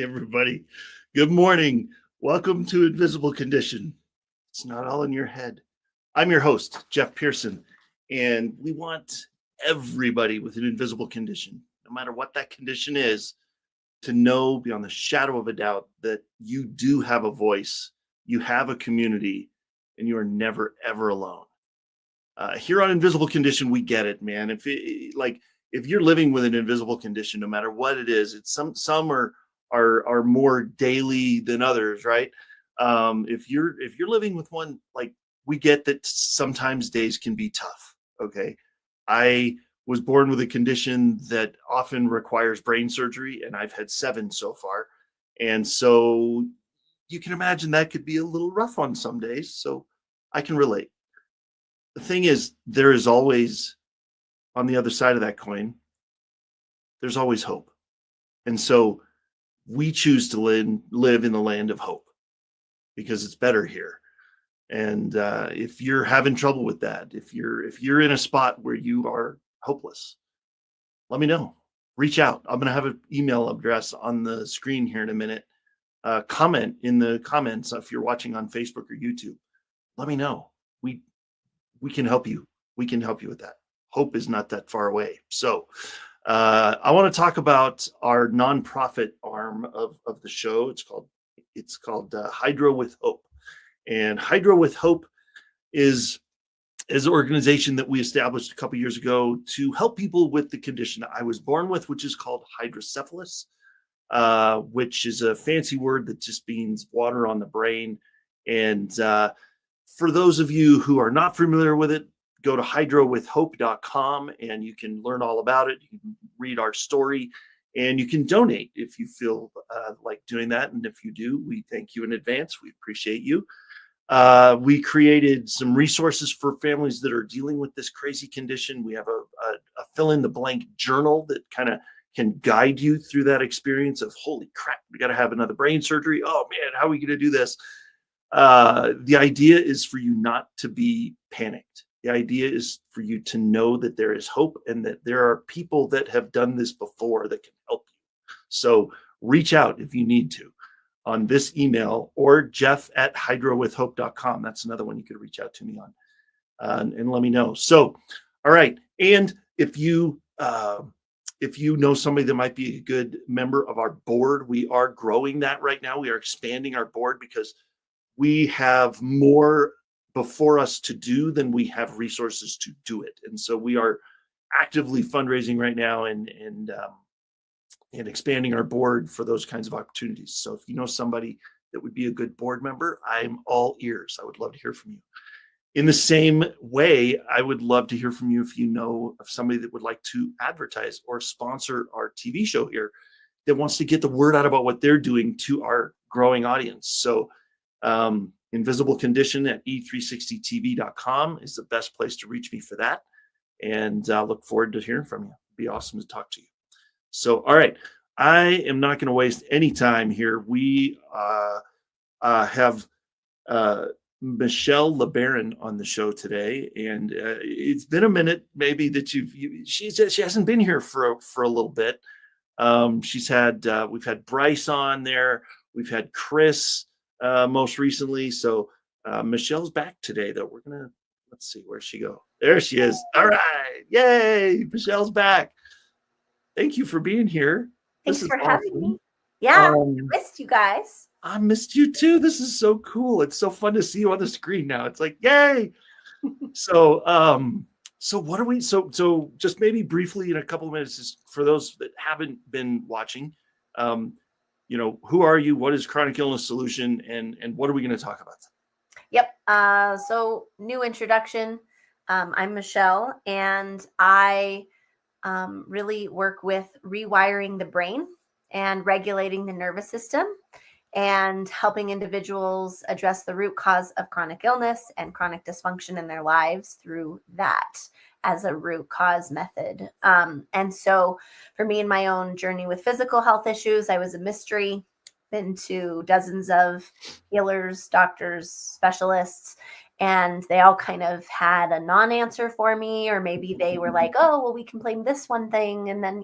everybody. Good morning. Welcome to Invisible Condition. It's not all in your head. I'm your host, Jeff Pearson, and we want everybody with an invisible condition, no matter what that condition is, to know beyond the shadow of a doubt that you do have a voice, you have a community, and you are never, ever alone. Here on Invisible Condition, we get it, man. If you're living with an invisible condition, no matter what it is, it's some are more daily than others, right? If you're living with one, like, we get that sometimes days can be tough. Okay, I was born with a condition that often requires brain surgery, and I've had 7 so far, and so you can imagine that could be a little rough on some days. So I can relate. The thing is, there is always, on the other side of that coin, there's always hope. And so we choose to live in the land of hope because it's better here. And if you're having trouble with that, if you're in a spot where you are hopeless, let me know. Reach out. I'm going to have an email address on the screen here in a minute. Comment in the comments if you're watching on Facebook or YouTube. Let me know. We can help you. We can help you with that. Hope is not that far away. So I want to talk about our nonprofit arm of the show. It's called Hydro with Hope. And Hydro with Hope is an organization that we established a couple years ago to help people with the condition I was born with, which is called hydrocephalus, which is a fancy word that just means water on the brain. And for those of you who are not familiar with it, go to hydrowithhope.com and you can learn all about it. You can read our story and you can donate if you feel like doing that. And if you do, we thank you in advance. We appreciate you. We created some resources for families that are dealing with this crazy condition. We have a fill in the blank journal that kind of can guide you through that experience of, holy crap, we got to have another brain surgery. Oh man, how are we going to do this? The idea is for you not to be panicked. The idea is for you to know that there is hope and that there are people that have done this before that can help you. So reach out if you need to on this email or jeff@hydrowithhope.com. That's another one you could reach out to me on and let me know. So, all right. And if you know somebody that might be a good member of our board, we are growing that right now. We are expanding our board because we have more before us to do than we have resources to do it. And so we are actively fundraising right now and expanding our board for those kinds of opportunities. So if you know somebody that would be a good board member, I'm all ears. I would love to hear from you. In the same way, I would love to hear from you if you know of somebody that would like to advertise or sponsor our TV show here that wants to get the word out about what they're doing to our growing audience. So Invisible Condition at e360tv.com is the best place to reach me for that. And look forward to hearing from you. It'd be awesome to talk to you. So, all right. I am not going to waste any time here. We have Michal LeBaron on the show today. And it's been a minute maybe that she hasn't been here for a little bit. We've had Bryce on there. We've had Chris most recently. So Michelle's back today, though. Let's see, where'd she go? There she is. All right. Yay. Michelle's back. Thank you for being here. Thanks for having me. Yeah, I missed you guys. I missed you too. This is so cool. It's so fun to see you on the screen now. It's like, yay. So what are we, so just maybe briefly in a couple of minutes, just for those that haven't been watching, who are you? What is Chronic Illness Solution? And what are we going to talk about? Yep. So new introduction. I'm Michelle, and I really work with rewiring the brain and regulating the nervous system and helping individuals address the root cause of chronic illness and chronic dysfunction in their lives through that as a root cause method. And so for me in my own journey with physical health issues, I was a mystery, been to dozens of healers, doctors, specialists, And they all kind of had a non-answer for me, or maybe they were like, oh, well, we can blame this one thing, and then,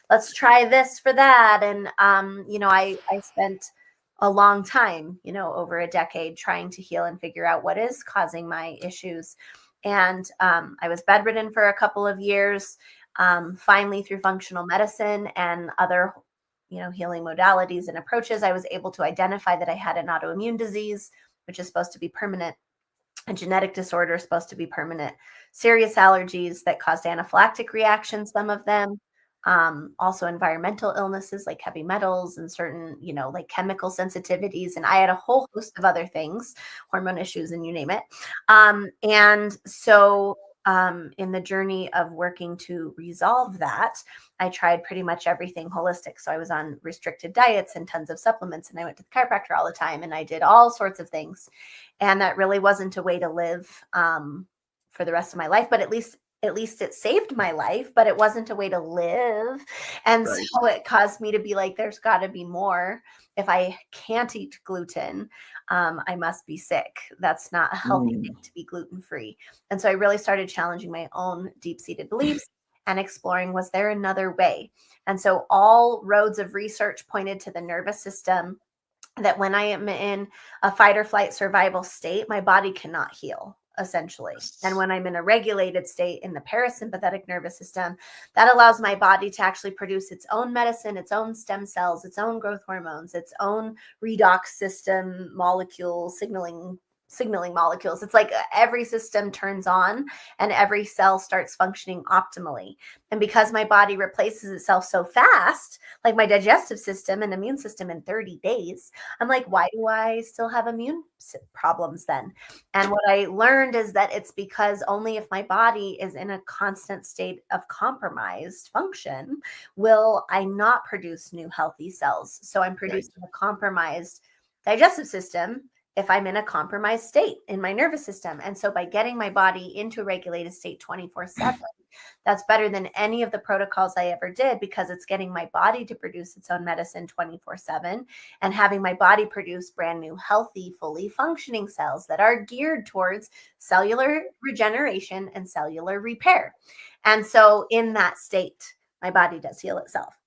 let's try this for that. And I spent a long time, over a decade, trying to heal and figure out what is causing my issues. And I was bedridden for a couple of years. Finally, through functional medicine and other healing modalities and approaches, I was able to identify that I had an autoimmune disease, which is supposed to be permanent. A genetic disorder is supposed to be permanent. Serious allergies that caused anaphylactic reactions, some of them. Also environmental illnesses like heavy metals and certain, like chemical sensitivities. And I had a whole host of other things, hormone issues, and you name it. And so in the journey of working to resolve that, I tried pretty much everything holistic. So I was on restricted diets and tons of supplements, and I went to the chiropractor all the time, and I did all sorts of things. And that really wasn't a way to live for the rest of my life, but at least it saved my life, but it wasn't a way to live. And Right. so it caused me to be like, there's got to be more. If I can't eat gluten, I must be sick. That's not a healthy thing to be gluten-free. And so I really started challenging my own deep-seated beliefs and exploring, was there another way? And so all roads of research pointed to the nervous system, that when I am in a fight or flight survival state, my body cannot heal, essentially. And when I'm in a regulated state in the parasympathetic nervous system, that allows my body to actually produce its own medicine, its own stem cells, its own growth hormones, its own redox system molecules, signaling molecules. It's like every system turns on and every cell starts functioning optimally. And because my body replaces itself so fast, like my digestive system and immune system in 30 days, I'm like, why do I still have immune problems then? And what I learned is that it's because only if my body is in a constant state of compromised function will I not produce new healthy cells. So I'm producing a compromised digestive system if I'm in a compromised state in my nervous system. And so by getting my body into a regulated state 24/7, that's better than any of the protocols I ever did, because it's getting my body to produce its own medicine 24/7 and having my body produce brand new, healthy, fully functioning cells that are geared towards cellular regeneration and cellular repair. And so in that state, my body does heal itself.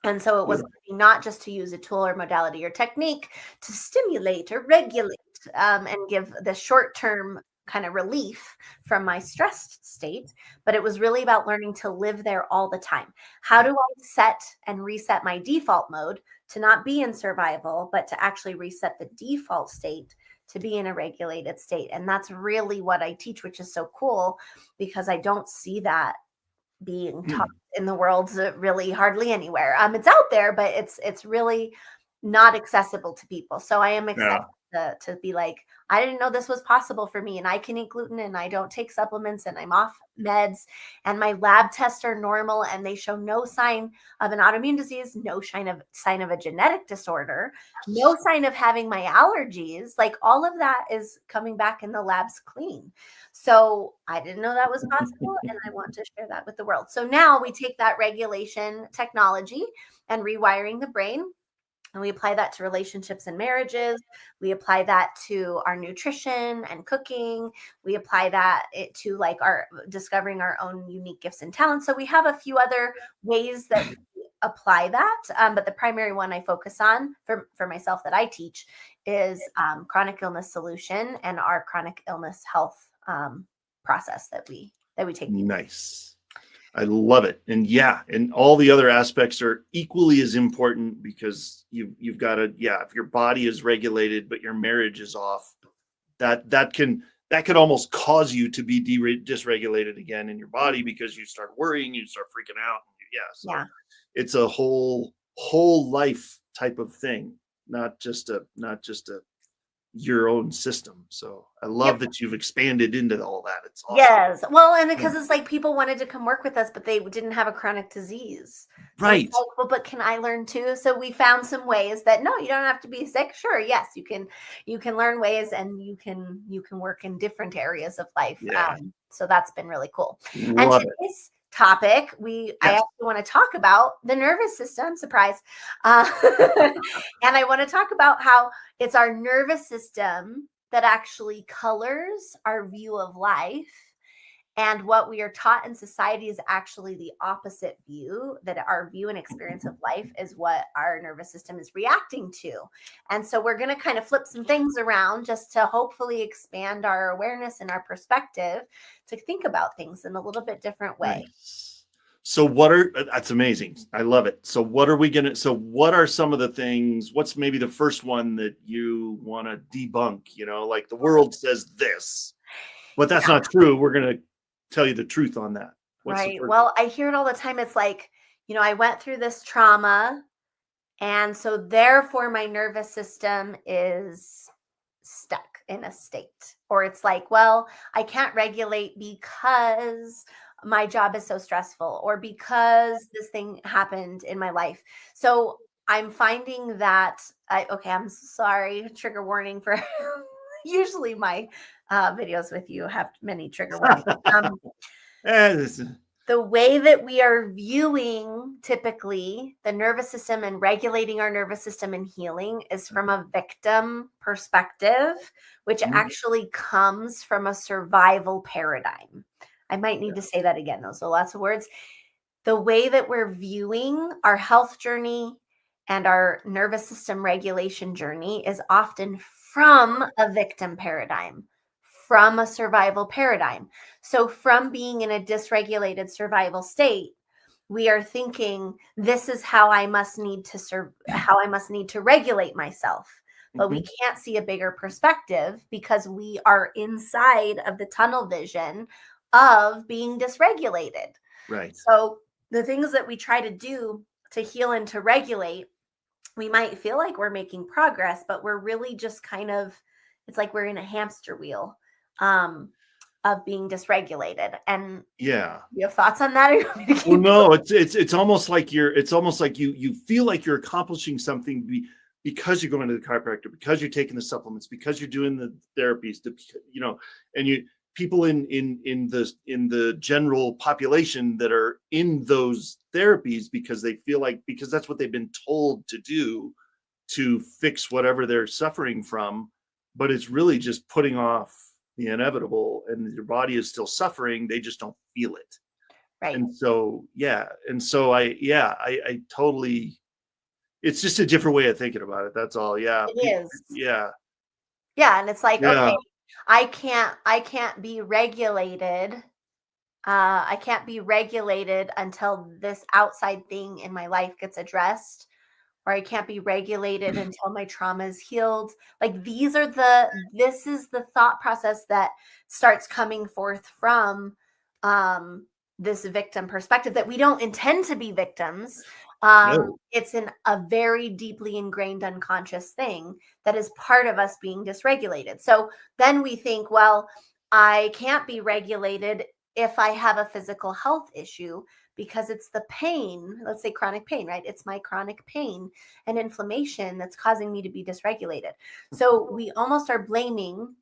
And so it was not just to use a tool or modality or technique to stimulate or regulate and give the short-term kind of relief from my stressed state, but it was really about learning to live there all the time. How do I set and reset my default mode to not be in survival, but to actually reset the default state to be in a regulated state? And that's really what I teach, which is so cool, because I don't see that being taught in the world really hardly anywhere. It's out there, but it's really not accessible to people. So I am excited to be like, I didn't know this was possible for me, and I can eat gluten, and I don't take supplements, and I'm off meds, and my lab tests are normal, and they show no sign of an autoimmune disease, no sign of a genetic disorder, no sign of having my allergies. Like, all of that is coming back in the labs clean. So I didn't know that was possible, and I want to share that with the world. So now we take that regulation technology and rewiring the brain, and we apply that to relationships and marriages. We apply that to our nutrition and cooking. We apply that to like our discovering our own unique gifts and talents. So we have a few other ways that we apply that. But the primary one I focus on for myself that I teach is chronic illness solution and our chronic illness health process that we take. Nice. I love it. And and all the other aspects are equally as important, because you've got to, if your body is regulated, but your marriage is off, that can almost cause you to be dysregulated again in your body, because you start worrying, you start freaking out. It's a whole life type of thing, not just a your own system. So I love that you've expanded into all that. It's awesome. Yes. Well, and because it's like people wanted to come work with us, but they didn't have a chronic disease. Right. So like, well, but can I learn too? So we found some ways that, no, you don't have to be sick. Sure. Yes, you can learn ways, and you can work in different areas of life. So that's been really cool. And today's topic, I actually want to talk about the nervous system. Surprise. And I want to talk about how it's our nervous system that actually colors our view of life. And what we are taught in society is actually the opposite view, that our view and experience of life is what our nervous system is reacting to. And so we're going to kind of flip some things around just to hopefully expand our awareness and our perspective to think about things in a little bit different way. Nice. So that's amazing. I love it. So what are some of the things, what's maybe the first one that you want to debunk, like the world says this, but that's not true. We're going to tell you the truth on that. Right. Well, I hear it all the time. It's like, I went through this trauma, and so therefore my nervous system is stuck in a state. Or it's like, well, I can't regulate because my job is so stressful, or because this thing happened in my life. So I'm finding that I'm sorry, trigger warning for usually my videos with you have many trigger warnings. The way that we are viewing typically the nervous system and regulating our nervous system and healing is from a victim perspective, which actually comes from a survival paradigm. I might need to say that again, though. So lots of words. The way that we're viewing our health journey and our nervous system regulation journey is often from a victim paradigm, from a survival paradigm. So from being in a dysregulated survival state, we are thinking this is how I must need to regulate myself. But we can't see a bigger perspective because we are inside of the tunnel vision of being dysregulated. Right. So the things that we try to do to heal and to regulate, we might feel like we're making progress, but we're really just it's like we're in a hamster wheel of being dysregulated. And yeah, you have thoughts on that? Well, no, it's almost like you feel like you're accomplishing something because you're going to the chiropractor, because you're taking the supplements, because you're doing the therapies, and people in the general population that are in those therapies because they feel like, because that's what they've been told to do to fix whatever they're suffering from, but it's really just putting off the inevitable, and your body is still suffering. They just don't feel it. Right. And so, I totally, it's just a different way of thinking about it. That's all. Yeah. It is. Yeah. Yeah. And it's like, okay, I can't be regulated. I can't be regulated until this outside thing in my life gets addressed, or I can't be regulated until my trauma is healed. Like this is the thought process that starts coming forth from this victim perspective, that we don't intend to be victims. No. It's a very deeply ingrained unconscious thing that is part of us being dysregulated. So then we think, well, I can't be regulated if I have a physical health issue, because it's the pain, let's say chronic pain, right? It's my chronic pain and inflammation that's causing me to be dysregulated. So we almost are blaming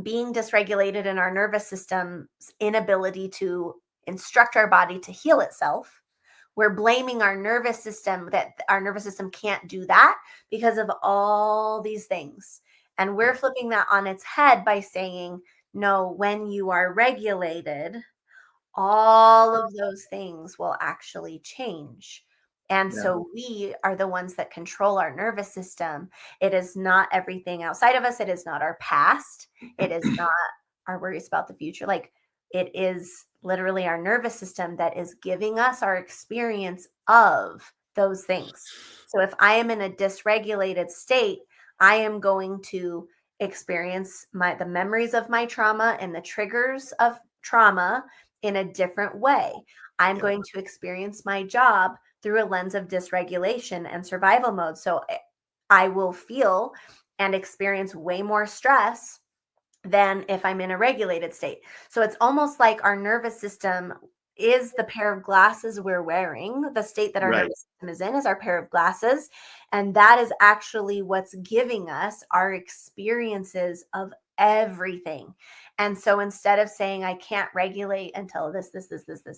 being dysregulated in our nervous system's inability to instruct our body to heal itself. We're blaming our nervous system, that our nervous system can't do that because of all these things. And we're flipping that on its head by saying, no, when you are regulated, all of those things will actually change. And so we are the ones that control our nervous system. It is not everything outside of us. It is not our past. It is not our worries about the future. Like, it is literally our nervous system that is giving us our experience of those things. So if I am in a dysregulated state, I am going to experience the memories of my trauma and the triggers of trauma in a different way. I'm going to experience my job through a lens of dysregulation and survival mode. So I will feel and experience way more stress than if I'm in a regulated state. So it's almost like our nervous system is the pair of glasses we're wearing. The state that our nervous system is in is our pair of glasses. And that is actually what's giving us our experiences of everything. And so instead of saying, I can't regulate until this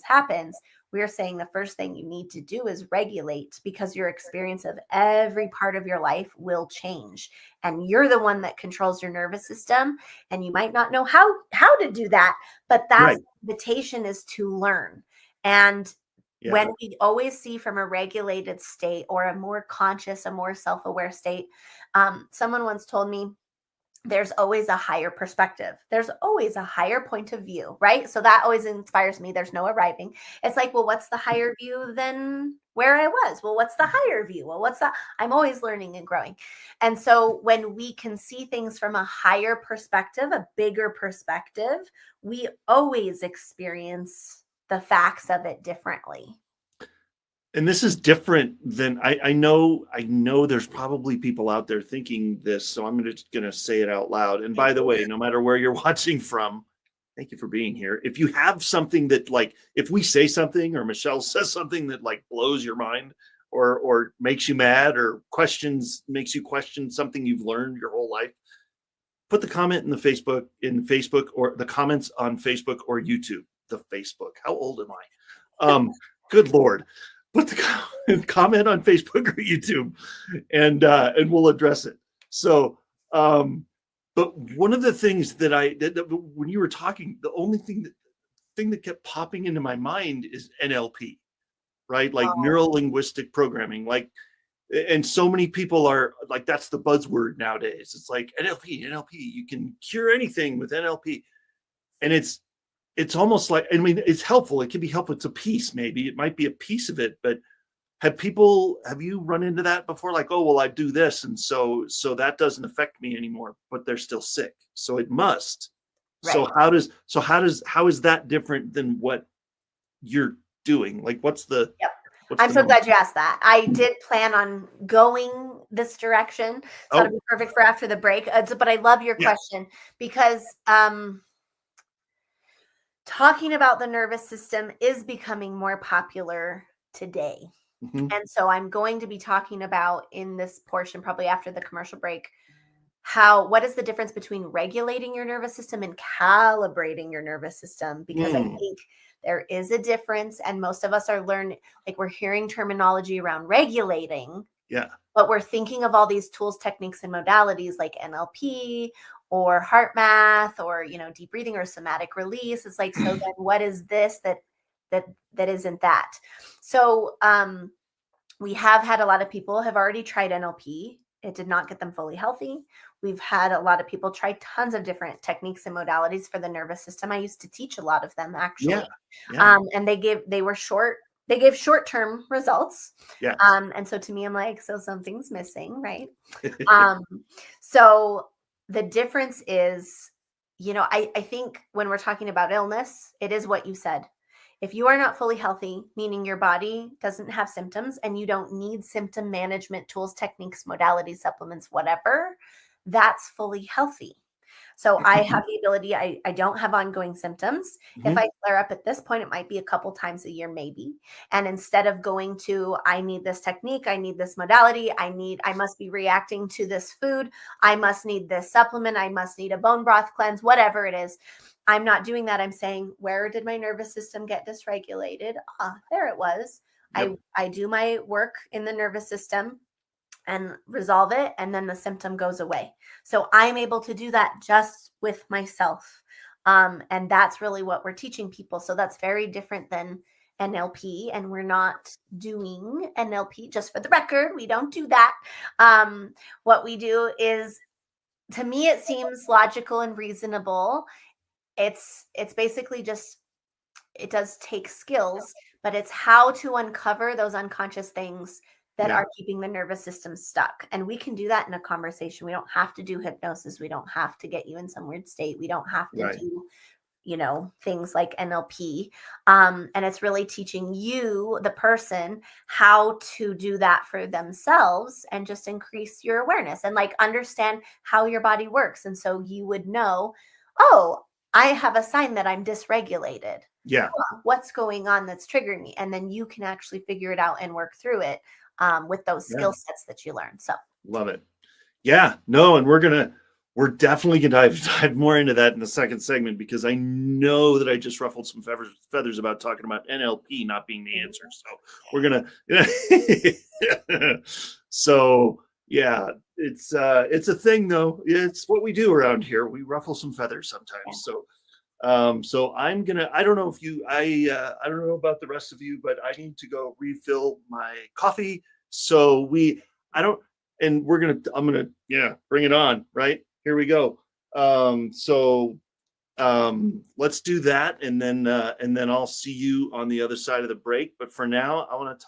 happens, we're saying the first thing you need to do is regulate, because your experience of every part of your life will change. And you're the one that controls your nervous system. And you might not know how to do that, but that's Right. the invitation, is to learn. And Yeah. when we always see from a regulated state or a more conscious, a more self-aware state, someone once told me, there's always a higher perspective. There's always a higher point of view, right? So that always inspires me. There's no arriving. It's like, well, what's the higher view than where I was? Well, what's the higher view? Well, what's that? I'm always learning and growing. And so when we can see things from a higher perspective, a bigger perspective, we always experience the facts of it differently. And this is different than I know there's probably people out there thinking this, so I'm just gonna say it out loud. And by the way, no matter where you're watching from, thank you for being here. If you have something that, like, if we say something or Michelle says something that like blows your mind or makes you mad or makes you question something you've learned your whole life, put the comment in Facebook or the comments on Facebook or YouTube. The Facebook. How old am I? Good Lord. Put the comment on Facebook or YouTube, and we'll address it. So, but one of the things that when you were talking, the only thing that kept popping into my mind is NLP, right? Like neuro linguistic programming, like, and so many people are like, that's the buzzword nowadays. It's like NLP, you can cure anything with NLP, and it's almost like, I mean, it's helpful. It can be helpful. It's a piece, maybe it might be a piece of it, but have you run into that before? Like, oh, well, I do this, and so that doesn't affect me anymore, but they're still sick, so it must. Right. How is that different than what you're doing? Like, Yep. I'm so glad you asked that. I did plan on going this direction, so it'll be perfect for after the break. But I love your question, because talking about the nervous system is becoming more popular today. Mm-hmm. And so I'm going to be talking about, in this portion, probably after the commercial break, what is the difference between regulating your nervous system and calibrating your nervous system? Because I think there is a difference, and most of us are we're hearing terminology around regulating, but we're thinking of all these tools, techniques, and modalities like NLP or heart math or, deep breathing or somatic release. It's like, so then what is this that isn't that? So we have had a lot of people have already tried NLP. It did not get them fully healthy. We've had a lot of people try tons of different techniques and modalities for the nervous system. I used to teach a lot of them, actually. And they gave short-term results. And so to me, I'm like, so something's missing, right? So the difference is, I think when we're talking about illness, it is what you said. If you are not fully healthy, meaning your body doesn't have symptoms and you don't need symptom management tools, techniques, modalities, supplements, whatever, that's fully healthy. So I have the ability, I don't have ongoing symptoms. If I flare up at this point, it might be a couple times a year, maybe. And instead of going to, I need this technique, I need this modality, I must be reacting to this food, I must need this supplement, I must need a bone broth cleanse, whatever it is. I'm not doing that. I'm saying, where did my nervous system get dysregulated? There it was. I do my work in the nervous system and resolve it, and then the symptom goes away. So I'm able to do that just with myself. And that's really what we're teaching people. So that's very different than NLP, and we're not doing NLP, just for the record. We don't do that. What we do is, to me, it seems logical and reasonable. It's basically just, it does take skills, but it's how to uncover those unconscious things that are keeping the nervous system stuck. And we can do that in a conversation. We don't have to do hypnosis. We don't have to get you in some weird state. We don't have to do, things like NLP. And it's really teaching you, the person, how to do that for themselves and just increase your awareness and understand how your body works. And so you would know, oh, I have a sign that I'm dysregulated. What's going on that's triggering me? And then you can actually figure it out and work through it with those skill sets that you learn. So love it. Yeah, no, and we're we're definitely going to dive more into that in the second segment, because I know that I just ruffled some feathers about talking about NLP not being the answer. So we're going to, so yeah, it's a thing though. It's what we do around here. We ruffle some feathers sometimes. So so I don't know if you, I don't know about the rest of you, but I need to go refill my coffee. So I'm gonna, bring it on, right? Here we go. Let's do that. And then I'll see you on the other side of the break. But for now, I want to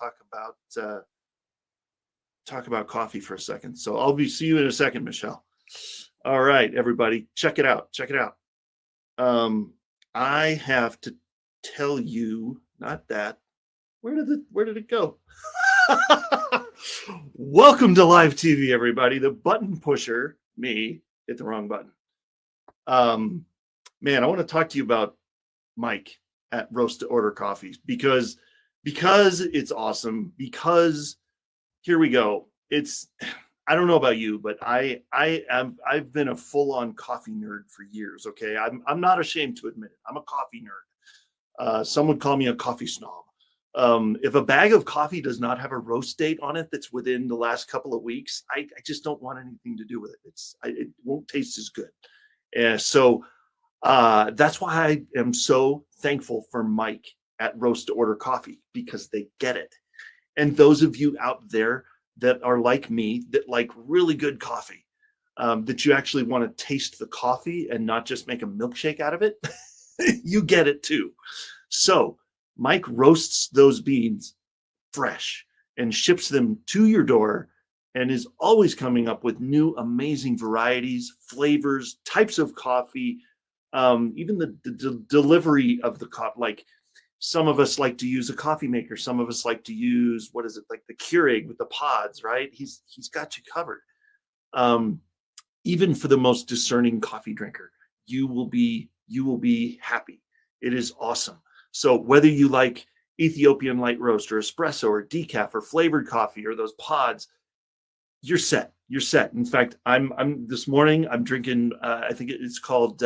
talk about coffee for a second. So see you in a second, Michelle. All right, everybody, check it out. I have to tell you, not that. Where did it go? Welcome to live TV, everybody. The button pusher, me, hit the wrong button. Man, I want to talk to you about Mike at Roast to Order Coffees because it's awesome. Because here we go. I don't know about you, but I've been a full-on coffee nerd for years. Okay, I'm not ashamed to admit it. I'm a coffee nerd. Some would call me a coffee snob. If a bag of coffee does not have a roast date on it that's within the last couple of weeks, I just don't want anything to do with it. It won't taste as good. And so that's why I am so thankful for Mike at Roast to Order Coffee, because they get it. And those of you out there that are like me, that like really good coffee, that you actually want to taste the coffee and not just make a milkshake out of it, you get it too. So Mike roasts those beans fresh and ships them to your door, and is always coming up with new amazing varieties, flavors, types of coffee, even the delivery of the coffee. Like, some of us like to use a coffee maker. Some of us like to use, like the Keurig with the pods, right? He's got you covered. Even for the most discerning coffee drinker, you will be happy. It is awesome. So whether you like Ethiopian light roast or espresso or decaf or flavored coffee or those pods, you're set. In fact, I'm this morning I'm drinking. I think it's called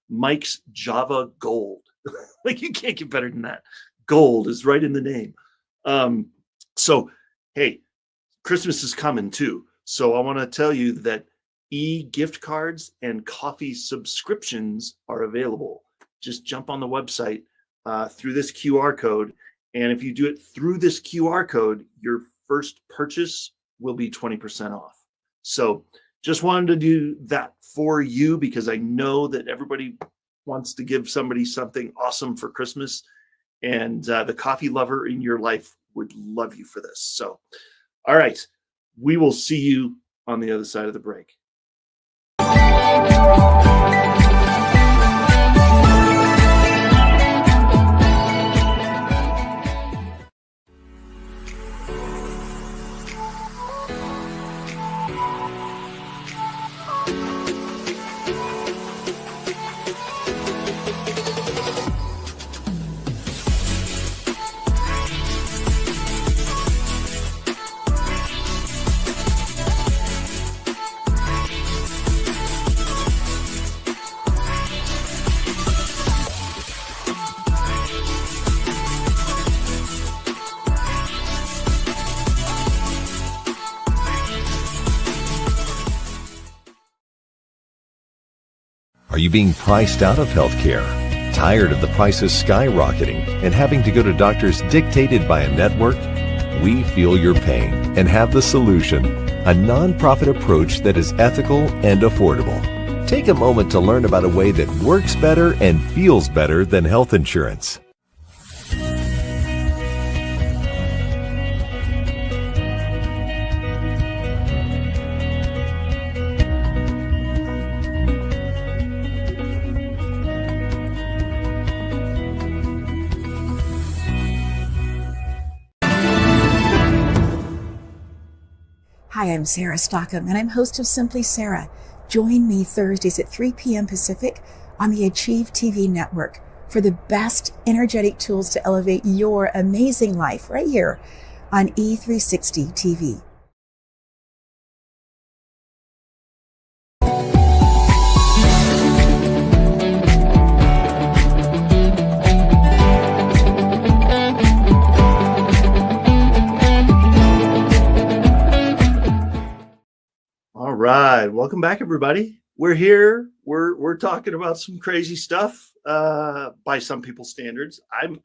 Mike's Java Gold. Like, you can't get better than that. Gold is right in the name. So hey, Christmas is coming too. So I want to tell you that gift cards and coffee subscriptions are available. Just jump on the website through this QR code. And if you do it through this QR code, your first purchase will be 20% off. So just wanted to do that for you, because I know that everybody wants to give somebody something awesome for Christmas. And the coffee lover in your life would love you for this. So, all right, we will see you on the other side of the break. Are you being priced out of healthcare? Tired of the prices skyrocketing and having to go to doctors dictated by a network? We feel your pain and have the solution, a nonprofit approach that is ethical and affordable. Take a moment to learn about a way that works better and feels better than health insurance. Hi, I'm Sarah Stockham, and I'm host of Simply Sarah. Join me Thursdays at 3 p.m. Pacific on the Achieve TV network for the best energetic tools to elevate your amazing life right here on E360 TV. right. Welcome back, everybody. We're here. We're talking about some crazy stuff by some people's standards. I'm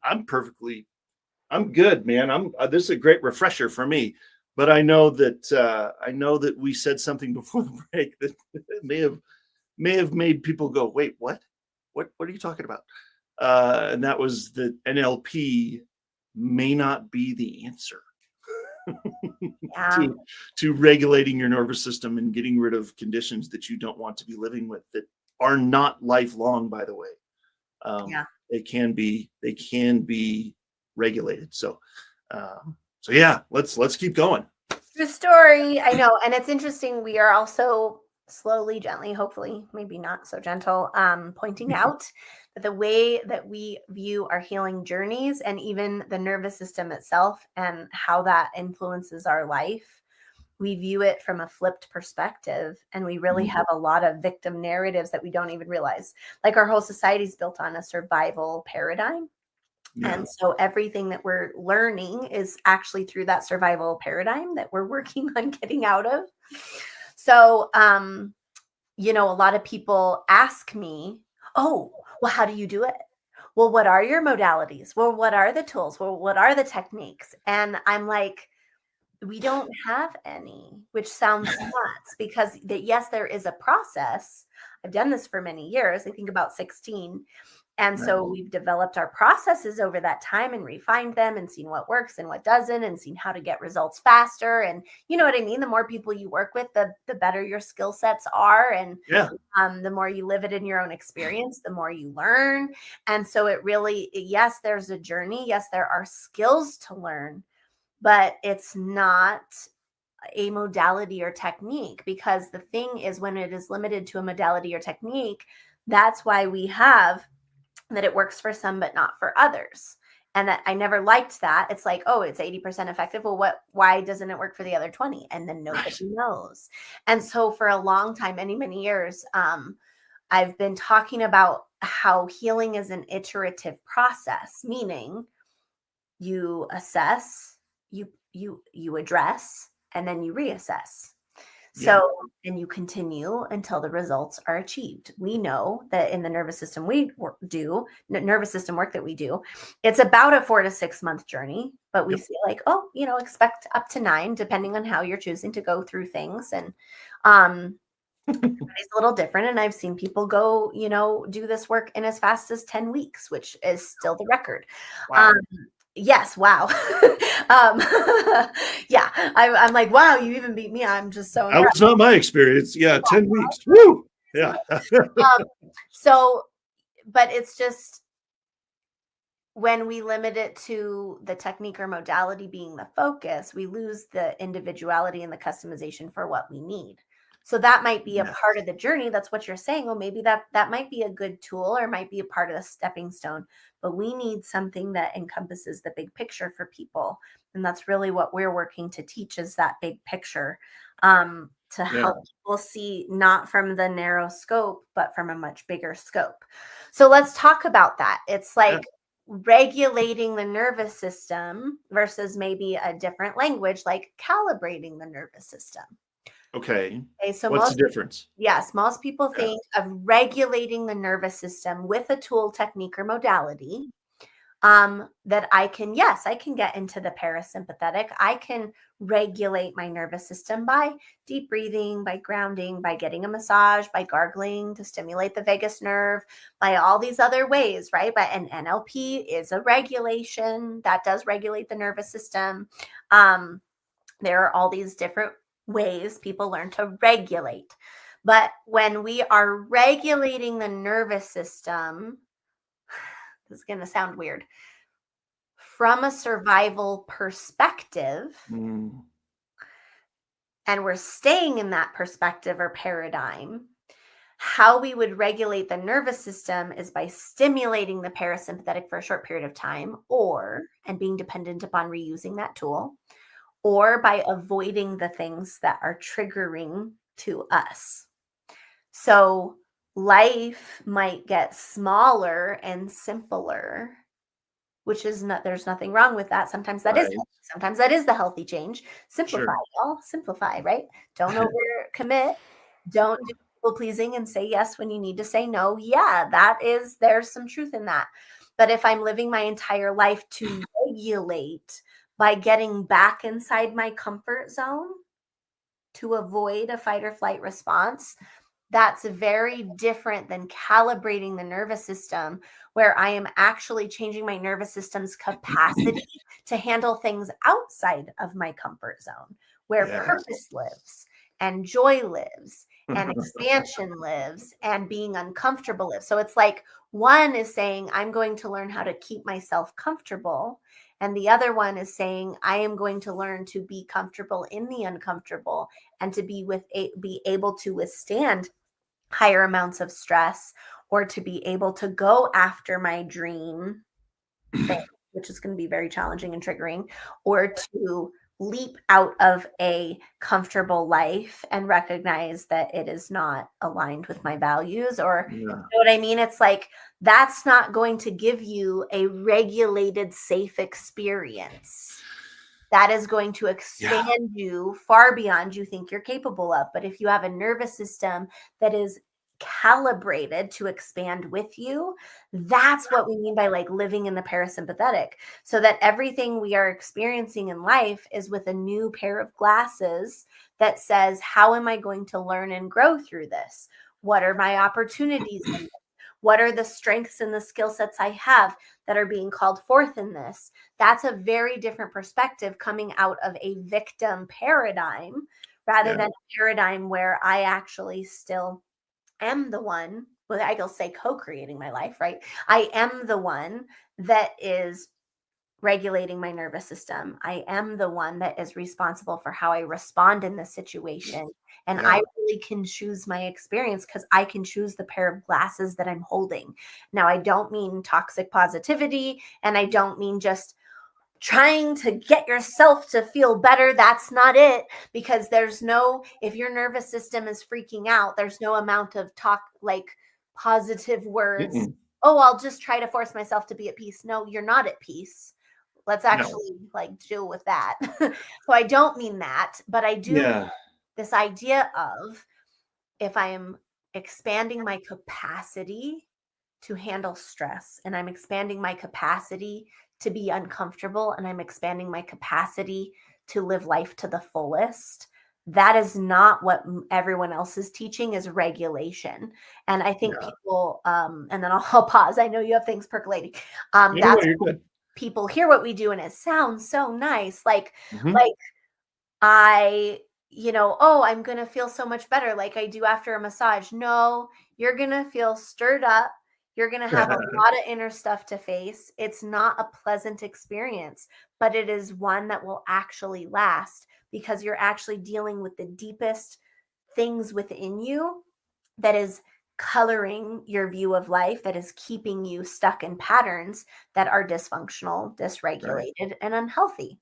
good, man. This is a great refresher for me. But I know that we said something before the break that may have made people go, wait, what? What are you talking about? And that was that NLP may not be the answer Yeah. to regulating your nervous system and getting rid of conditions that you don't want to be living with, that are not lifelong, by the way. Yeah. They can be regulated. So yeah, let's keep going. True story. I know. And it's interesting. We are also slowly, gently, hopefully, maybe not so gentle, pointing out that the way that we view our healing journeys and even the nervous system itself and how that influences our life, we view it from a flipped perspective. And we really have a lot of victim narratives that we don't even realize. Like our whole society is built on a survival paradigm. Yeah. And so everything that we're learning is actually through that survival paradigm that we're working on getting out of. So, a lot of people ask me, oh, well, how do you do it? Well, what are your modalities? Well, what are the tools? Well, what are the techniques? And I'm like, we don't have any, which sounds nuts because yes, there is a process. I've done this for many years. I think about 16. And so we've developed our processes over that time and refined them and seen what works and what doesn't and seen how to get results faster. And you know what I mean? The more people you work with, the better your skill sets are. And the more you live it in your own experience, the more you learn. And so it really, yes, there's a journey. Yes, there are skills to learn, but it's not a modality or technique, because the thing is, when it is limited to a modality or technique, that's why we have that it works for some, but not for others. And that I never liked that. It's like, oh, it's 80% effective. Well, why doesn't it work for the other 20? And then nobody knows. And so for a long time, many, many years, I've been talking about how healing is an iterative process, meaning you assess, you address, and then you reassess. So, and you continue until the results are achieved. We know that in the nervous system nervous system work that we do, it's about a 4 to 6 month journey, but we say like, expect up to 9, depending on how you're choosing to go through things. And it's a little different. And I've seen people go, do this work in as fast as 10 weeks, which is still the record. Wow. Yes. Wow. Yeah. I'm like, wow, you even beat me. I'm just so impressed. That was not my experience. Yeah. 10 weeks. Woo. Yeah. But it's just, when we limit it to the technique or modality being the focus, we lose the individuality and the customization for what we need. So that might be a part of the journey. That's what you're saying. Well, maybe that might be a good tool or might be a part of the stepping stone, but we need something that encompasses the big picture for people. And that's really what we're working to teach, is that big picture, to help people see not from the narrow scope, but from a much bigger scope. So let's talk about that. It's like regulating the nervous system versus maybe a different language, like calibrating the nervous system. Okay. So what's the difference? Yes, most people think of regulating the nervous system with a tool, technique, or modality, that I can get into the parasympathetic. I can regulate my nervous system by deep breathing, by grounding, by getting a massage, by gargling to stimulate the vagus nerve, by all these other ways, right? But an NLP is a regulation that does regulate the nervous system. There are all these different ways people learn to regulate. But when we are regulating the nervous system, this is going to sound weird, from a survival perspective, and we're staying in that perspective or paradigm, how we would regulate the nervous system is by stimulating the parasympathetic for a short period of time, and being dependent upon reusing that tool, or by avoiding the things that are triggering to us. So life might get smaller and simpler, which is not, there's nothing wrong with that. Sometimes that is the healthy change. Simplify, y'all. Simplify, right? Don't strict commit. Don't do people pleasing and say yes when you need to say no. Yeah, there's some truth in that. But if I'm living my entire life to regulate by getting back inside my comfort zone to avoid a fight or flight response, that's very different than calibrating the nervous system, where I am actually changing my nervous system's capacity to handle things outside of my comfort zone, where purpose lives and joy lives and expansion lives and being uncomfortable lives. So it's like one is saying, I'm going to learn how to keep myself comfortable. And the other one is saying, I am going to learn to be comfortable in the uncomfortable and to be able to withstand higher amounts of stress, or to be able to go after my dream thing, which is going to be very challenging and triggering, or to leap out of a comfortable life and recognize that it is not aligned with my values, or you know what I mean? It's like, that's not going to give you a regulated, safe experience. That is going to expand you far beyond you think you're capable of. But if you have a nervous system that is calibrated to expand with you, that's what we mean by like living in the parasympathetic, so that everything we are experiencing in life is with a new pair of glasses that says, how am I going to learn and grow through this? What are my opportunities in this? What are the strengths and the skill sets I have that are being called forth in this? That's a very different perspective coming out of a victim paradigm rather than a paradigm where I actually still am the one, well, I will say co-creating my life, right? I am the one that is regulating my nervous system. I am the one that is responsible for how I respond in this situation. And I really can choose my experience because I can choose the pair of glasses that I'm holding. Now, I don't mean toxic positivity, and I don't mean just trying to get yourself to feel better. That's not it, because if your nervous system is freaking out, there's no amount of positive words. Oh, I'll just try to force myself to be at peace. No, you're not at peace. Let's actually deal with that. So I don't mean that, but I do mean this idea of, if I am expanding my capacity to handle stress, and I'm expanding my capacity to be uncomfortable, and I'm expanding my capacity to live life to the fullest, that is not what everyone else is teaching is regulation. And I think people, and then I'll pause. I know you have things percolating. That's people hear what we do and it sounds so nice. Like I, I'm going to feel so much better like I do after a massage. No, you're going to feel stirred up. You're going to have a lot of inner stuff to face. It's not a pleasant experience, but it is one that will actually last, because you're actually dealing with the deepest things within you that is coloring your view of life, that is keeping you stuck in patterns that are dysfunctional, dysregulated, and unhealthy.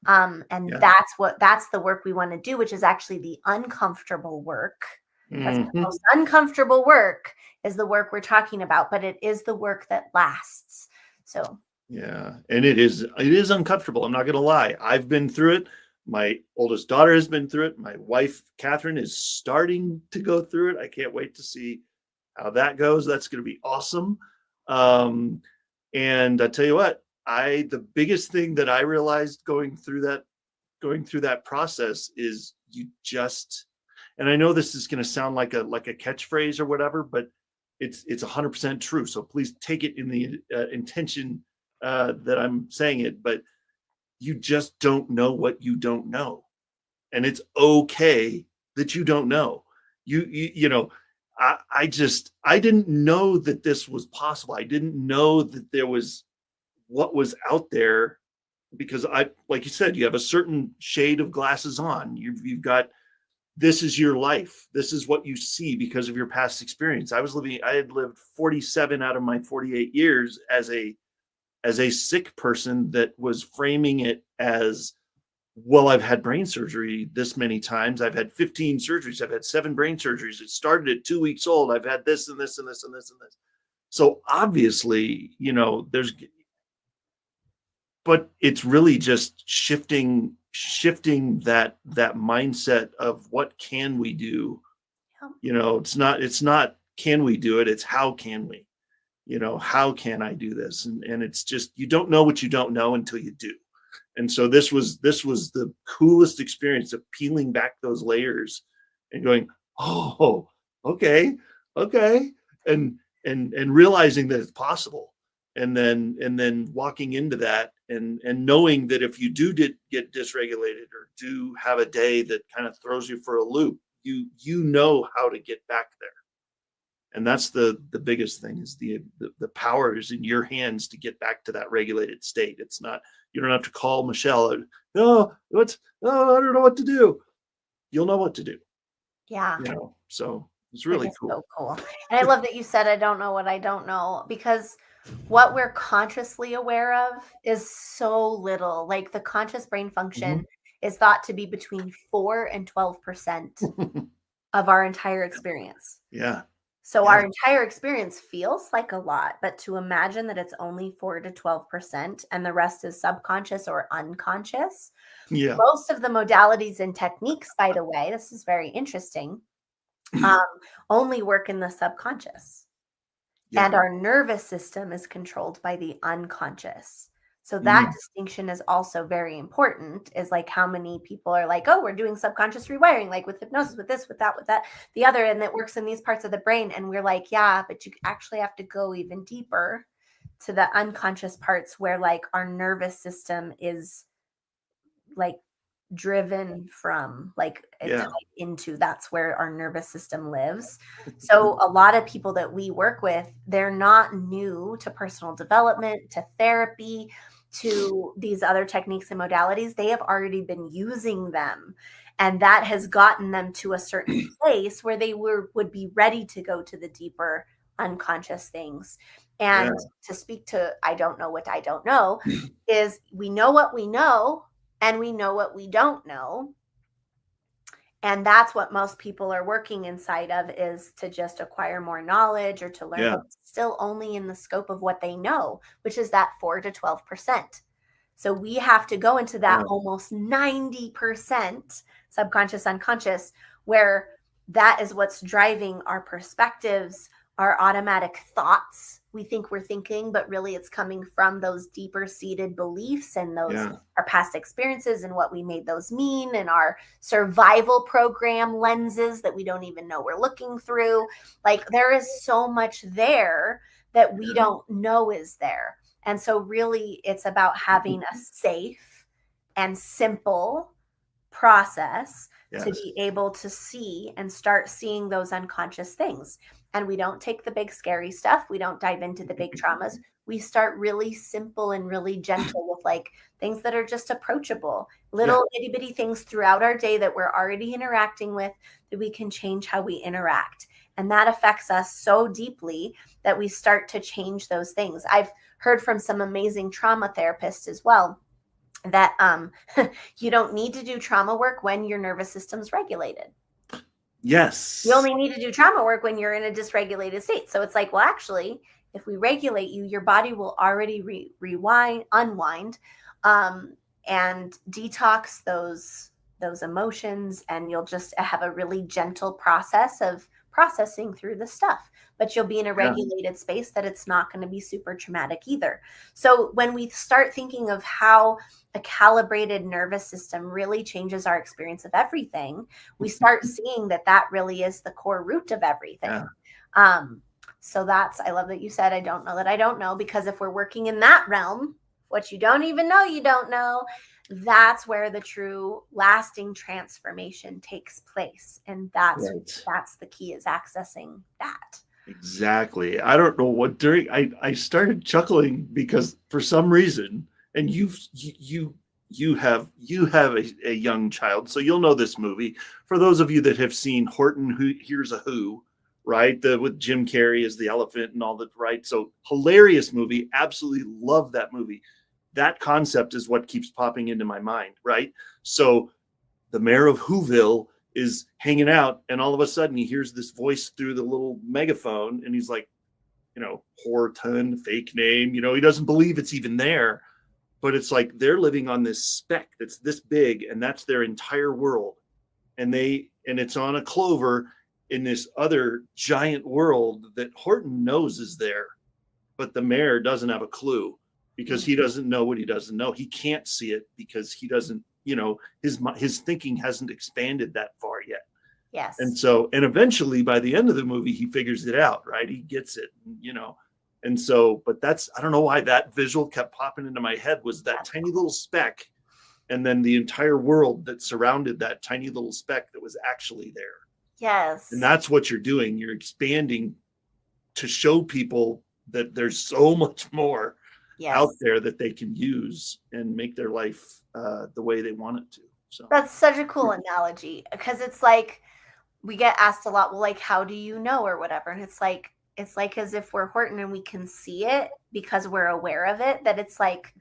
That's the work we want to do, which is actually the uncomfortable work. That's the most uncomfortable work is the work we're talking about, but it is the work that lasts. So and it is uncomfortable. I'm not going to lie. I've been through it. My oldest daughter has been through it. My wife, Catherine, is starting to go through it. I can't wait to see how that goes. That's going to be awesome. And I tell you what, the biggest thing that I realized going through that process is and I know this is going to sound like a catchphrase or whatever, but it's 100% true. So please take it in the intention that I'm saying it, but you just don't know what you don't know. And it's okay that you don't know. I didn't know that this was possible. I didn't know that there was what was out there, because like you said, you have a certain shade of glasses on. You've got, this is your life. This is what you see because of your past experience. I had lived 47 out of my 48 years as a sick person that was framing it as, well, I've had brain surgery this many times. I've had 15 surgeries. I've had 7 brain surgeries. It started at 2 weeks old. I've had this and this and this and this and this. So obviously, but it's really just shifting shifting that mindset of what can we do. It's not can we do it, it's how can we, how can I do this? And it's just, you don't know what you don't know until you do. And so this was the coolest experience of peeling back those layers and going, oh, okay, and realizing that it's possible, and then walking into that and knowing that if you do get dysregulated or do have a day that kind of throws you for a loop, you know how to get back there. And that's the biggest thing, is the power is in your hands to get back to that regulated state. It's not, you don't have to call Michelle and, I don't know what to do. You'll know what to do. Yeah. So it's really cool. So cool. And I love that you said, I don't know what I don't know, because what we're consciously aware of is so little. Like, the conscious brain function is thought to be between 4 and 12% of our entire experience. Yeah. So our entire experience feels like a lot, but to imagine that it's only 4 to 12% and the rest is subconscious or unconscious. Yeah. Most of the modalities and techniques, by the way, this is very interesting, only work in the subconscious. Yeah. And our nervous system is controlled by the unconscious. So that distinction is also very important, is like how many people are like, oh, we're doing subconscious rewiring, like with hypnosis, with this, with that, the other, and that works in these parts of the brain. And we're like, yeah, but you actually have to go even deeper to the unconscious parts where like our nervous system is like driven from, like tied into, that's where our nervous system lives. So a lot of people that we work with, they're not new to personal development, to therapy, to these other techniques and modalities. They have already been using them, and that has gotten them to a certain place where they would be ready to go to the deeper unconscious things. And to speak to I don't know what I don't know, is we know what we know and we know what we don't know. And that's what most people are working inside of, is to just acquire more knowledge or to learn what's still only in the scope of what they know, which is that 4 to 12%. So we have to go into that almost 90% subconscious, unconscious, where that is what's driving our perspectives, our automatic thoughts. We think we're thinking, but really it's coming from those deeper seated beliefs and those our past experiences and what we made those mean, and our survival program lenses that we don't even know we're looking through. Like, there is so much there that we don't know is there. And so really it's about having a safe and simple process to be able to see and start seeing those unconscious things. And we don't take the big scary stuff. We don't dive into the big traumas. We start really simple and really gentle with like things that are just approachable, little itty bitty things throughout our day that we're already interacting with, that we can change how we interact. And that affects us so deeply that we start to change those things. I've heard from some amazing trauma therapists as well that you don't need to do trauma work when your nervous system's regulated. Yes. You only need to do trauma work when you're in a dysregulated state. So it's like, well, actually, if we regulate you, your body will already unwind, and detox those emotions, and you'll just have a really gentle process of processing through the stuff. But you'll be in a regulated space that it's not going to be super traumatic either. So when we start thinking of how a calibrated nervous system really changes our experience of everything, we start seeing that really is the core root of everything. So I love that you said, I don't know that I don't know, because if we're working in that realm, what you don't even know, you don't know, that's where the true lasting transformation takes place. And that's the key, is accessing that. Exactly. I don't know what I started chuckling because for some reason, and you have a young child, so you'll know this movie. For those of you that have seen Horton, Here's a Who, right? With Jim Carrey as the elephant and all that, right? So hilarious movie. Absolutely love that movie. That concept is what keeps popping into my mind, right? So the mayor of Whoville is hanging out, and all of a sudden he hears this voice through the little megaphone, and he's like, Horton, fake name, he doesn't believe it's even there. but it's like they're living on this speck that's this big, and that's their entire world. And it's on a clover in this other giant world that Horton knows is there, but the mayor doesn't have a clue because he doesn't know what he doesn't know. He can't see it because he doesn't, his thinking hasn't expanded that far yet. Yes. And eventually by the end of the movie, he figures it out, right? He gets it, And so, but I don't know why that visual kept popping into my head, was that tiny little speck, and then the entire world that surrounded that tiny little speck that was actually there. Yes. And that's what you're doing. You're expanding to show people that there's so much more out there that they can use and make their life the way they want it to. So that's such a cool analogy, because it's like we get asked a lot, well, like, how do you know, or whatever? And it's like as if we're Horton and we can see it because we're aware of it, that it's like,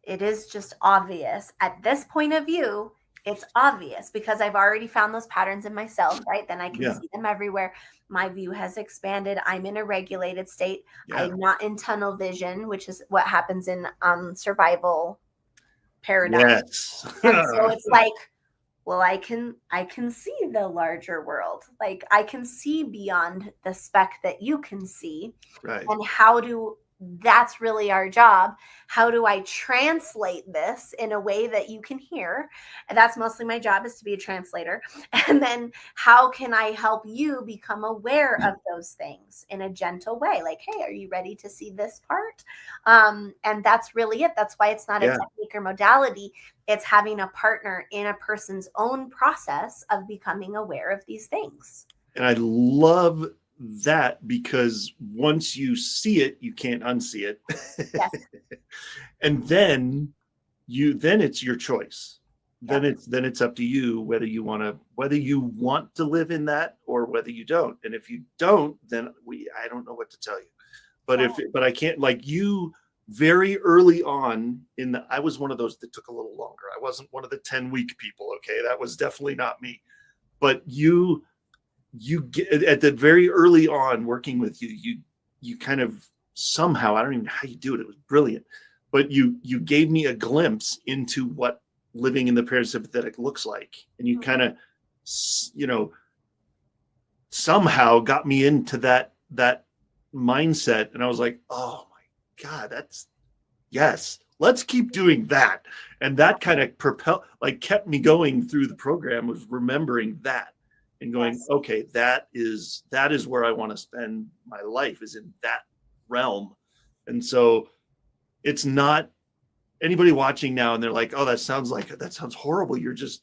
it is just obvious at this point of view. It's obvious because I've already found those patterns in myself, right? Then I can see them everywhere. My view has expanded. I'm in a regulated state. I'm not in tunnel vision, which is what happens in survival paradigm. Yes. And so it's like, well, I can see the larger world. Like, I can see beyond the speck that you can see. Right. And that's really our job. How do I translate this in a way that you can hear? And that's mostly my job, is to be a translator. And then how can I help you become aware of those things in a gentle way? Like, hey, are you ready to see this part? And that's really it. That's why it's not a technique or modality. It's having a partner in a person's own process of becoming aware of these things. And I love that, because once you see it, you can't unsee it. Yes. And then it's your choice. Then it's up to you whether you want to live in that or whether you don't. And if you don't, then I don't know what to tell you. But I can't, like, you very early on I was one of those that took a little longer. I wasn't one of the 10-week people. Okay. That was definitely not me. But you get at the very early on working with you kind of somehow, I don't even know how you do it. It was brilliant, but you gave me a glimpse into what living in the parasympathetic looks like. And you kind of, somehow got me into that mindset. And I was like, oh my God, let's keep doing that. And that kind of kept me going through the program, was remembering that. And going, okay, that is where I want to spend my life, is in that realm. And so it's not anybody watching now and they're like, oh, that sounds horrible. You're just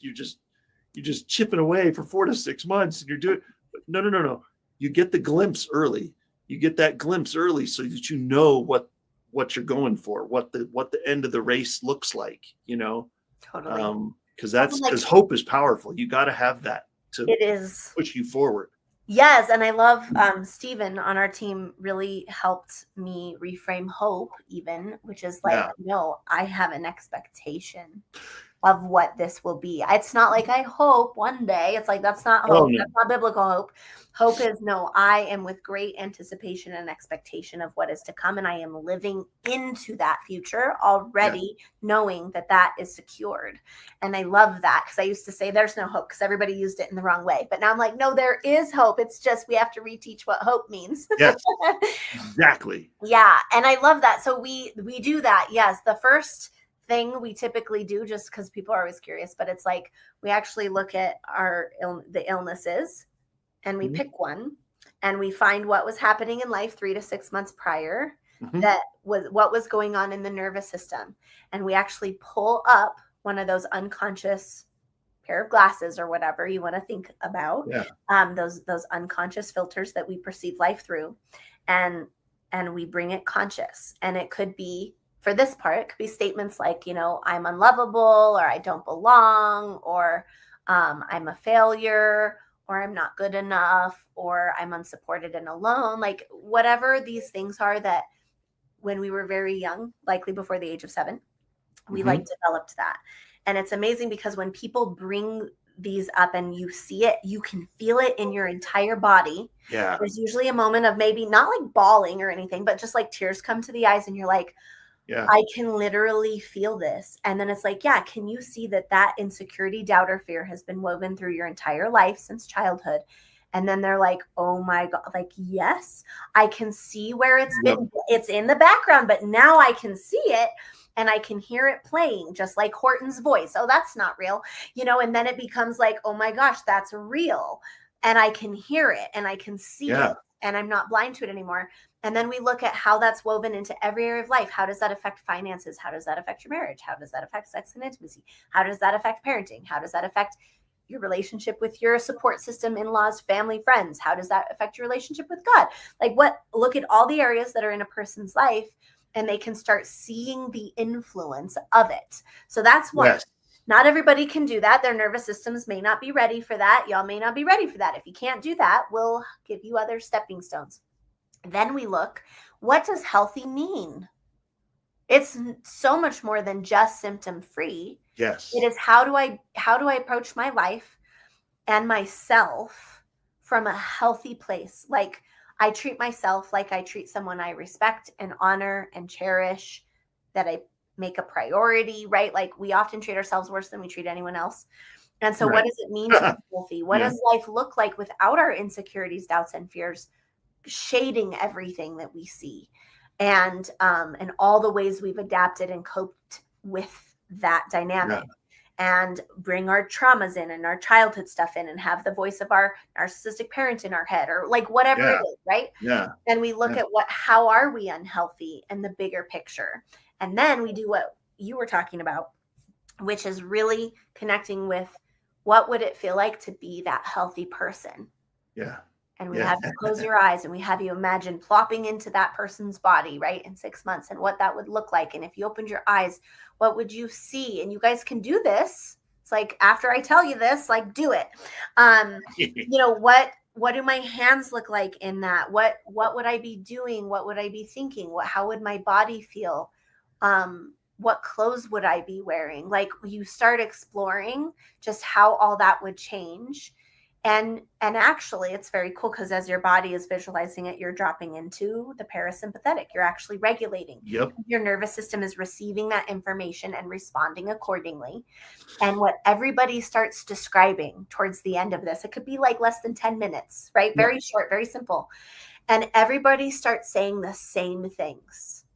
chipping away for 4 to 6 months and you're doing, no. You get the glimpse early. You get that glimpse early so that you know what you're going for, what the end of the race looks like, Totally. Because hope is powerful. You got to have that to push you forward. Yes. And I love Stephen on our team really helped me reframe hope, even, which is like, no, I have an expectation of what this will be. It's not like I hope one day. It's like, that's not hope. That's not biblical hope. Hope is, no, I am with great anticipation and expectation of what is to come. And I am living into that future already, knowing that is secured. And I love that, because I used to say there's no hope because everybody used it in the wrong way. But now I'm like, no, there is hope. It's just we have to reteach what hope means. Yes, exactly. Yeah. And I love that. So we do that. Yes. The first thing we typically do, just because people are always curious, but it's like we actually look at the illnesses and we pick one and we find what was happening in life 3 to 6 months prior, that was what was going on in the nervous system. And we actually pull up one of those unconscious pair of glasses or whatever you want to think about, those unconscious filters that we perceive life through, and we bring it conscious. And it could be, for this part, it could be statements like, I'm unlovable, or I don't belong, or I'm a failure, or I'm not good enough, or I'm unsupported and alone. Like, whatever these things are that when we were very young, likely before the age of 7, we developed that. And it's amazing because when people bring these up and you see it, you can feel it in your entire body. Yeah. There's usually a moment of maybe not like bawling or anything, but just like tears come to the eyes and you're like, Yeah. I can literally feel this. And then it's like, yeah, can you see that insecurity, doubt, or fear has been woven through your entire life since childhood? And then they're like, oh my God, like, yes, I can see where it's in the background, but now I can see it and I can hear it playing, just like Horton's voice. Oh, that's not real, and then it becomes like, oh my gosh, that's real. And I can hear it and I can see it and I'm not blind to it anymore. And then we look at how that's woven into every area of life. How does that affect finances? How does that affect your marriage? How does that affect sex and intimacy? How does that affect parenting? How does that affect your relationship with your support system, in-laws, family, friends? How does that affect your relationship with God? Look at all the areas that are in a person's life and they can start seeing the influence of it. So that's one. Yes. Not everybody can do that. Their nervous systems may not be ready for that. Y'all may not be ready for that. If you can't do that, we'll give you other stepping stones. Then we look, what does healthy mean? It's so much more than just symptom free. Yes. It is how do I approach my life and myself from a healthy place? Like I treat myself like I treat someone I respect and honor and cherish, that I make a priority, right? Like we often treat ourselves worse than we treat anyone else. And so what does it mean to be healthy? What does life look like without our insecurities, doubts, and fears shading everything that we see? And all the ways we've adapted and coped with that dynamic, and bring our traumas in and our childhood stuff in and have the voice of our narcissistic parent in our head, or like whatever it is, right? Yeah. And we look at how are we unhealthy in the bigger picture. And then we do what you were talking about, which is really connecting with what would it feel like to be that healthy person? Yeah. And we have you close your eyes and we have you imagine plopping into that person's body, right, in 6 months, and what that would look like. And if you opened your eyes, what would you see? And you guys can do this. It's like, after I tell you this, like, do it. What do my hands look like in that? What would I be doing? What would I be thinking? How would my body feel? What clothes would I be wearing? Like, you start exploring just how all that would change. And actually, it's very cool because as your body is visualizing it, you're dropping into the parasympathetic. You're actually regulating. Yep. Your nervous system is receiving that information and responding accordingly. And what everybody starts describing towards the end of this, it could be like less than 10 minutes, right? Very short, very simple. And everybody starts saying the same things.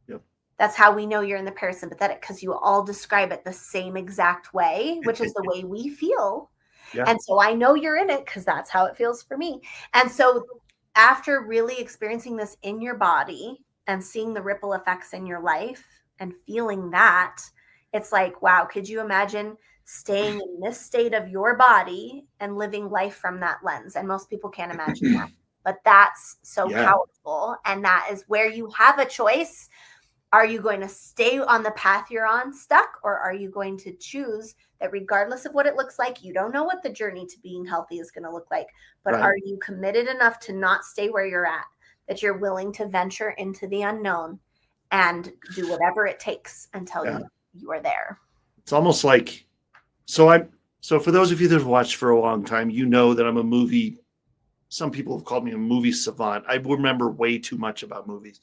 Yep. That's how we know you're in the parasympathetic, because you all describe it the same exact way, which is the way we feel. Yeah. And so I know you're in it because that's how it feels for me. And so after really experiencing this in your body and seeing the ripple effects in your life and feeling that, it's like, wow, could you imagine staying in this state of your body and living life from that lens? And most people can't imagine that. But that's so powerful. And that is where you have a choice. Are you going to stay on the path you're on stuck, or are you going to choose that regardless of what it looks like, you don't know what the journey to being healthy is going to look like, but are you committed enough to not stay where you're at, that you're willing to venture into the unknown and do whatever it takes until you are there? It's almost like, so for those of you that have watched for a long time, you know that I'm a movie. Some people have called me a movie savant. I remember way too much about movies.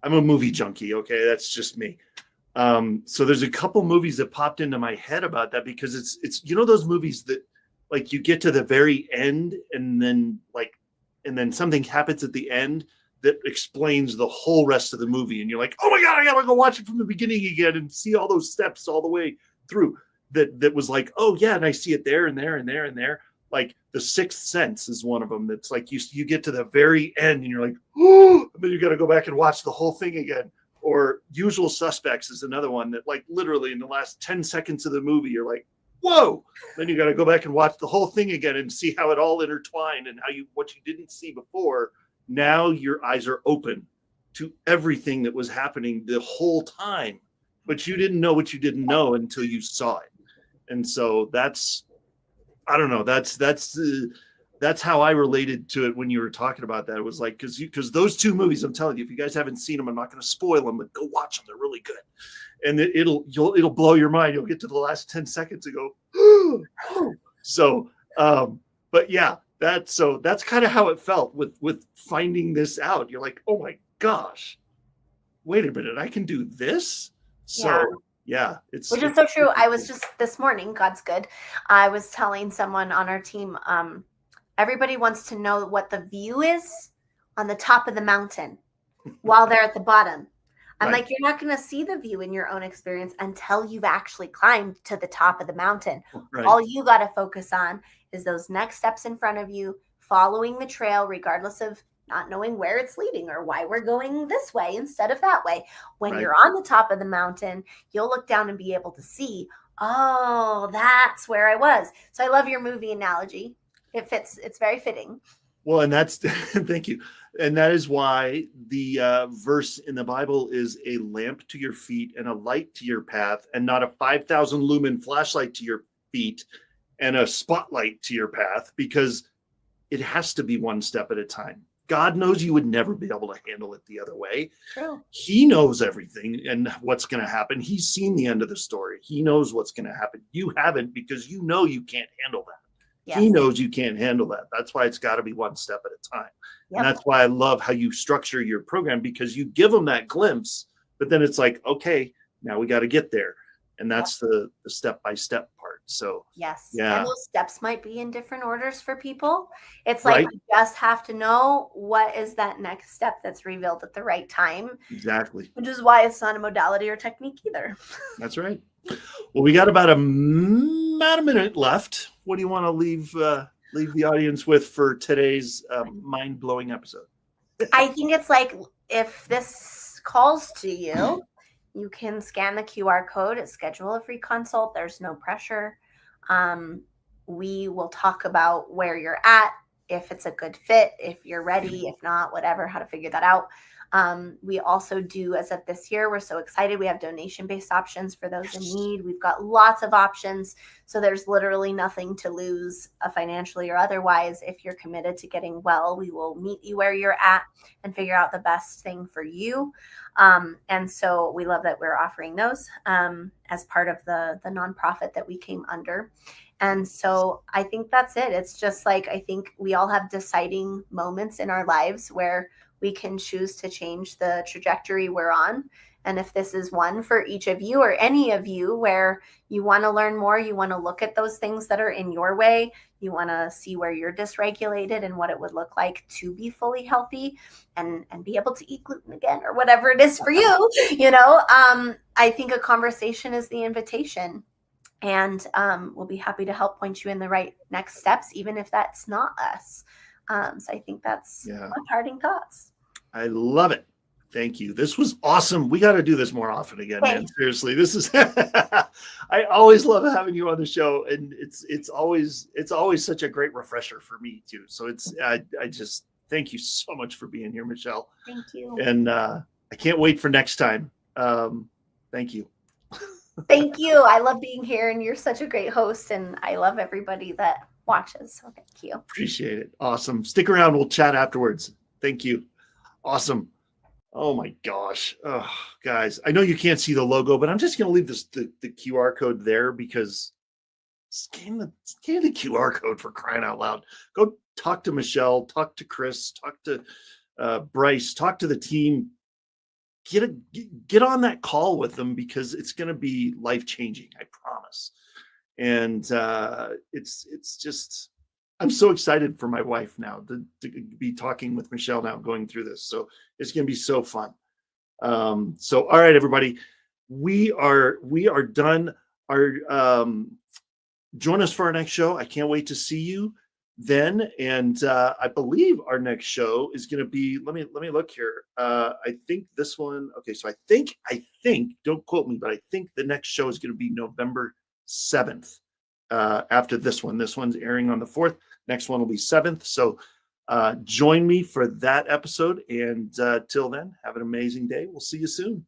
I'm a movie junkie. Okay. That's just me. So there's a couple movies that popped into my head about that, because it's, those movies that like you get to the very end and then something happens at the end that explains the whole rest of the movie. And you're like, oh my God, I gotta go watch it from the beginning again and see all those steps all the way through. That was like, oh yeah. And I see it there and there and there and there. Like The Sixth Sense is one of them. That's like, you get to the very end and you're like, oh, and then you got to go back and watch the whole thing again. Or Usual Suspects is another one that, like, literally in the last 10 seconds of the movie, you're like, whoa. Then you got to go back and watch the whole thing again and see how it all intertwined and what you didn't see before. Now your eyes are open to everything that was happening the whole time, but you didn't know what you didn't know until you saw it. And so I don't know. That's how I related to it when you were talking about that. It was like, because those two movies, I'm telling you, if you guys haven't seen them, I'm not going to spoil them, but go watch them. They're really good. And it'll blow your mind. You'll get to the last 10 seconds and go, oh. So, but yeah, that's kind of how it felt with finding this out. You're like, oh my gosh, wait a minute, I can do this. So Yeah. yeah, it's Which is so true. I was just this morning, God's good. I was telling someone on our team, everybody wants to know what the view is on the top of the mountain while they're at the bottom. I'm Right. like, you're not going to see the view in your own experience until you've actually climbed to the top of the mountain. Right. All you got to focus on is those next steps in front of you, following the trail, regardless of not knowing where it's leading or why we're going this way instead of that way. When Right. you're on the top of the mountain, you'll look down and be able to see, oh, that's where I was. So I love your movie analogy. It fits. It's very fitting. Well, and that's thank you. And that is why the verse in the Bible is a lamp to your feet and a light to your path, and not a 5,000 lumen flashlight to your feet and a spotlight to your path, because it has to be one step at a time. God knows you would never be able to handle it the other way. True. He knows everything and what's going to happen. He's seen the end of the story. He knows what's going to happen. You haven't, because you know you can't handle that. Yes. He knows you can't handle that. That's why it's got to be one step at a time. Yep. And that's why I love how you structure your program, because you give them that glimpse, but then it's like, okay, now we got to get there. And that's the step-by-step part. So yes. yeah. And those steps might be in different orders for people. It's like, Right. we just have to know what is that next step that's revealed at the right time, Exactly. which is why it's not a modality or technique either. That's right. Well, we got about a minute left. What do you want to leave the audience with for today's mind-blowing episode? I think it's like, if this calls to you, you can scan the QR code, schedule a free consult. There's no pressure. We will talk about where you're at, if it's a good fit, if you're ready, if not, whatever, how to figure that out. We also do, as of this year, we're so excited. We have donation-based options for those in need. We've got lots of options. So there's literally nothing to lose financially or otherwise. If you're committed to getting well, we will meet you where you're at and figure out the best thing for you. And so we love that we're offering those as part of the nonprofit that we came under. And so I think that's it. It's just like, I think we all have deciding moments in our lives where we can choose to change the trajectory we're on. And if this is one for each of you or any of you where you want to learn more, you want to look at those things that are in your way, you want to see where you're dysregulated and what it would look like to be fully healthy and be able to eat gluten again, or whatever it is for you, I think a conversation is the invitation. And we'll be happy to help point you in the right next steps, even if that's not us. So I think that's my parting thoughts. I love it. Thank you. This was awesome. We got to do this more often again, man. Seriously, this is. I always love having you on the show, and it's always such a great refresher for me too. So I just thank you so much for being here, Michelle. Thank you. And I can't wait for next time. Thank you. Thank you. I love being here, and you're such a great host, and I love everybody that watches. So thank you. Appreciate it. Awesome. Stick around. We'll chat afterwards. Thank you. Awesome. Oh my gosh. Oh, guys, I know you can't see the logo, but I'm just going to leave the QR code there, because scan the QR code, for crying out loud. Go talk to Michelle, talk to Chris, talk to Bryce, talk to the team. Get on that call with them, because it's going to be life-changing, I promise. And it's just, I'm so excited for my wife now to be talking with Michelle now, going through this. So it's going to be so fun. So, all right, everybody, we are done. Join us for our next show. I can't wait to see you then. And I believe our next show is going to be, let me look here. I think this one. Okay. So I think, don't quote me, but I think the next show is going to be November 7th. After this one's airing on the 4th. Next one will be 7th. So join me for that episode. And till then, have an amazing day. We'll see you soon.